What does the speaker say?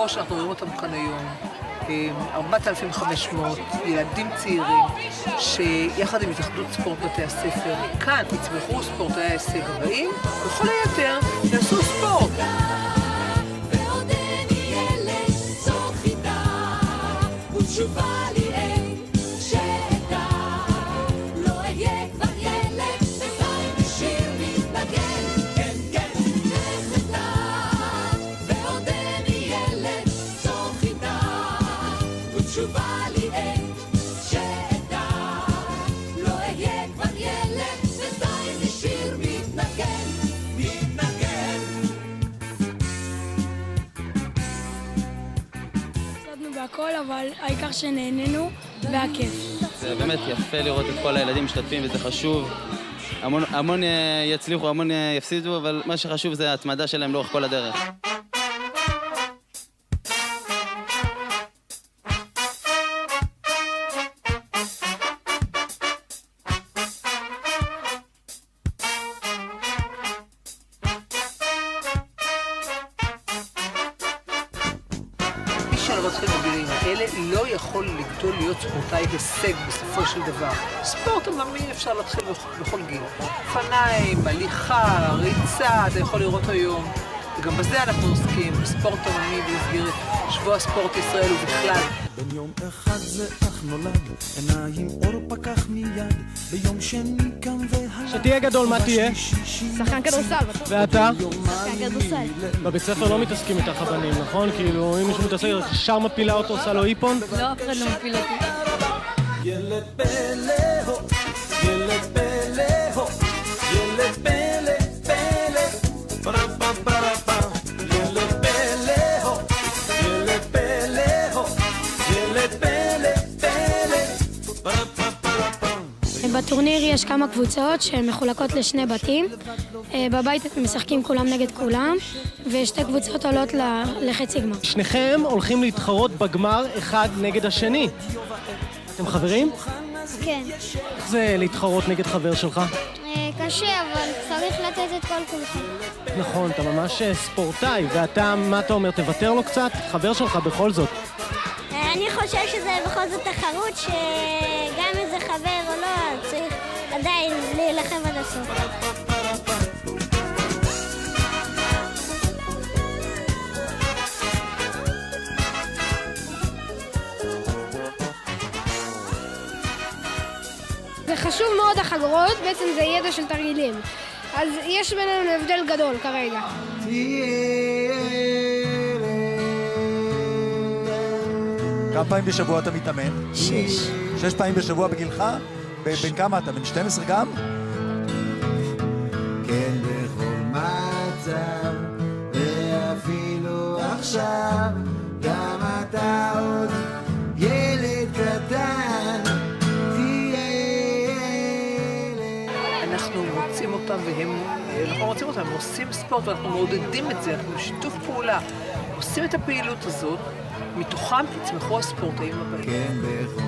כמו שאנחנו רואים אותם כאן היום, 4,500 ילדים צעירים שיחד עם התאחדות ספורט בתי הספר כאן יצמחו ספורטאי ההישג הבאים, וכל היתר יעשו ספורט. והכל, אבל העיקר שנהנינו והכיף. זה באמת יפה לראות את כל הילדים משתתפים וזה חשוב. המון יצליחו, המון יפסידו, אבל מה שחשוב זה ההתמדה שלהם לאורך כל הדרך. אלה לא יכול לגדול להיות ספורטאי הישג בסופו של דבר. ספורט עממי אפשר להתחיל בכל גיל. אופניים, הליכה, ריצה, אתה יכול לראות היום. וגם בזה אנחנו עוסקים, בספורט עממי במסגרת שבוע הספורט ישראל ובכלל. בין יום אחד זה אך נולד, עיניים אור פקח מיד, ביום שני קם שתהיה גדול, מה תהיה? שחקן כדורסל. ואתה? שחקן כדורסל. בבית ספר לא מתעסקים איתך הבנים, נכון? כאילו, אם מישהו מתעסק, שר מפילה אותו, עושה לו איפון? לא, אף אחד לא מפיל אותי. ילד פלא, ילד פלא, ילד פלא, פלא, פרה פרה פרה פרה, ילד פלא, ילד פלא, ילד פלא, פלא, פרה פרה פרה פרה. בטורניר יש כמה קבוצות שמחולקות לשני בתים. בבית אתם משחקים כולם נגד כולם, ושתי קבוצות עולות לחצי גמר. שניכם הולכים להתחרות בגמר אחד נגד השני. אתם חברים? כן. איך זה להתחרות נגד חבר שלך? קשה, אבל צריך לתת את כל כולכם. נכון, אתה ממש ספורטאי, ואתה, מה אתה אומר, תוותר לו קצת? חבר שלך בכל זאת. אני חושב שזה בכל זאת תחרות שגם אם זה חבר או לא, צריך עדיין להילחם עד הסוף. זה חשוב מאוד החגורות, בעצם זה ידע של תרגילים. אז יש בינינו הבדל גדול כרגע. כמה פעמים בשבוע אתה מתאמן? 6 פעמים בשבוע בגילך? בן כמה אתה? בן 12 גם? כן, בכל מצב, ואפילו עכשיו, גם אתה עוד ילד קטן, תהיה ילד. אנחנו מוצאים אותם הם עושים ספורט ואנחנו מעודדים את זה, אנחנו בשיתוף פעולה עושים את הפעילות הזאת, מתוכם יצמחו הספורטאים הבאים. כן, בכל